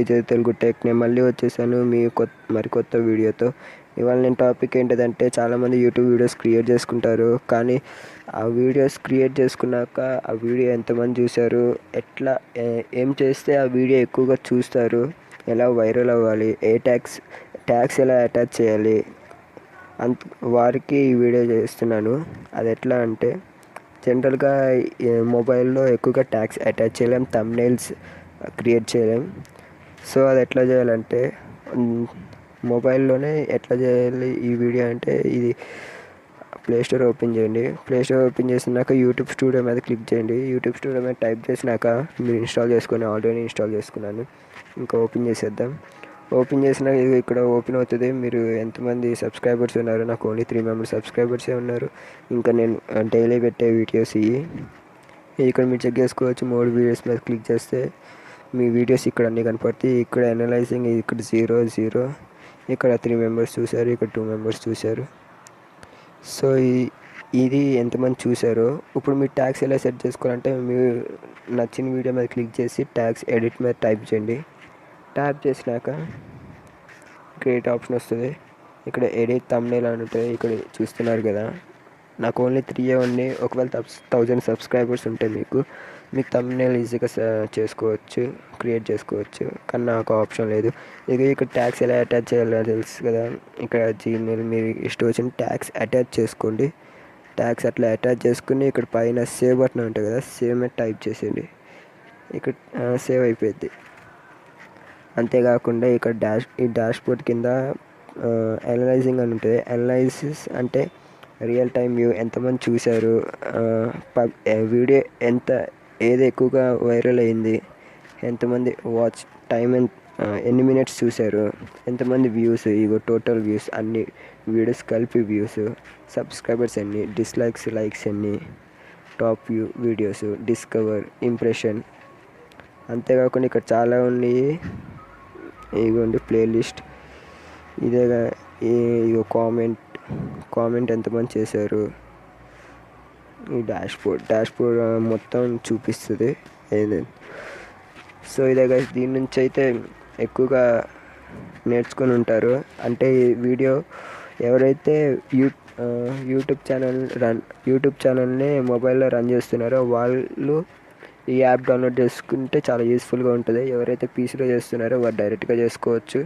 Vijay Telugu tech. నేను మళ్ళీ వచ్చేసాను మీ మరికొత్త వీడియోతో. ఇవాళ నేను టాపిక్ ఏంటిదంటే, చాలామంది యూట్యూబ్ వీడియోస్ క్రియేట్ చేసుకుంటారు, కానీ ఆ వీడియోస్ క్రియేట్ చేసుకున్నాక ఆ వీడియో ఎంతమంది చూశారు, ఎట్లా ఏం చేస్తే ఆ వీడియో ఎక్కువగా చూస్తారు, ఎలా వైరల్ అవ్వాలి, ఏ ట్యాగ్స్ ఎలా అటాచ్ చేయాలి, వారికి ఈ వీడియో చేస్తున్నాను. అది ఎట్లా అంటే, జనరల్గా మొబైల్లో ఎక్కువగా ట్యాగ్స్ అటాచ్ చేయలేం, థంబ్నెయిల్స్ క్రియేట్ చేయలేం. సో అది ఎట్లా చేయాలంటే, మొబైల్లోనే ఎట్లా చేయాలి ఈ వీడియో అంటే, ఇది ప్లేస్టోర్ ఓపెన్ చేయండి. ప్లేస్టోర్ ఓపెన్ చేసినాక యూట్యూబ్ స్టూడియో మీద క్లిక్ చేయండి. యూట్యూబ్ స్టూడియో మీద టైప్ చేసినాక మీరు ఇన్స్టాల్ చేసుకొని, ఆల్రెడీ ఇన్స్టాల్ చేసుకున్నాను, ఇంకా ఓపెన్ చేసేద్దాం. ఓపెన్ చేసినాక ఇక్కడ ఓపెన్ అవుతుంది. మీరు ఎంతమంది సబ్స్క్రైబర్స్ ఉన్నారు? నాకు ఓన్లీ 3 మెంబర్స్ సబ్స్క్రైబర్సే ఉన్నారు. ఇంకా నేను డైలీ పెట్టే వీడియోస్ ఇక్కడ మీరు చెక్ చేసుకోవచ్చు. 3 వీడియోస్ మీద క్లిక్ చేస్తే మీ వీడియోస్ ఇక్కడ అన్నీ కనపడతాయి. ఇక్కడ అనలైజింగ్, ఇక్కడ 0 ఇక్కడ 3 మెంబర్స్ చూశారు, ఇక్కడ 2 మెంబర్స్ చూశారు. సో ఇది ఎంతమంది చూశారో. ఇప్పుడు మీరు ట్యాగ్స్ ఎలా సెట్ చేసుకోవాలంటే, మీరు నచ్చిన వీడియో మీద క్లిక్ చేసి ట్యాగ్స్ ఎడిట్ మీద టైప్ చేయండి. ట్యాప్ చేసినాక క్రియేట్ ఆప్షన్ వస్తుంది. ఇక్కడ ఎడిట్ థంబ్నెయిల్ అని ఉంటుంది, ఇక్కడ చూస్తున్నారు కదా. నాకు ఓన్లీ 3 ఉన్నాయి. ఒకవేళ 1000 సబ్స్క్రైబర్స్ ఉంటే మీకు థంబ్నెయిల్ ఈజీగా చేసుకోవచ్చు, క్రియేట్ చేసుకోవచ్చు. కానీ నాకు ఆప్షన్ లేదు. ఇక్కడ ట్యాగ్స్ ఎలా అటాచ్ చేయాలో తెలుసు కదా. ఇక్కడ జీమెయిల్ మీరు ఇష్టం వచ్చిన ట్యాగ్స్ అటాచ్ చేసుకోండి. ట్యాగ్స్ అట్లా అటాచ్ చేసుకుని ఇక్కడ పైన సేవ్ బటన్ ఉంటుంది కదా, సేవ్ మీద టైప్ చేసేయండి. ఇక్కడ సేవ్ అయిపోద్ది. అంతేకాకుండా ఇక్కడ ఈ డాష్బోర్డ్ కింద అనలైజింగ్ అని ఉంటుంది. అనలైసిస్ అంటే రియల్ టైం వ్యూ, ఎంతమంది చూశారు, వీడియో ఏది ఎక్కువగా వైరల్ అయింది, ఎంతమంది వాచ్ టైం, ఎన్ని మినిట్స్ చూశారు, ఎంతమంది వ్యూస్, ఇగో టోటల్ వ్యూస్, అన్ని వీడియోస్ కలిపి వ్యూస్, సబ్స్క్రైబర్స్ ఎన్ని, డిస్లైక్స్, లైక్స్ ఎన్ని, top view videos, discover, impression. అంతేకాకుండా ఇక్కడ చాలా ఉన్నాయి. ఇగోండి ప్లేలిస్ట్, ఇదేగా. ఇగో కామెంట్ ఎంతమంది చేశారు. ఈ డాష్బోర్డ్ మొత్తం చూపిస్తుంది ఏదైనా. సో ఇదే గైస్, దీని నుంచి అయితే ఎక్కువగా నేర్చుకొని ఉంటారు. అంటే ఈ వీడియో ఎవరైతే యూట్యూబ్ ఛానల్ని మొబైల్లో రన్ చేస్తున్నారో వాళ్ళు ఈ యాప్ డౌన్లోడ్ చేసుకుంటే చాలా యూస్ఫుల్గా ఉంటుంది. ఎవరైతే పీసీలో చేస్తున్నారో వారు డైరెక్ట్గా చేసుకోవచ్చు.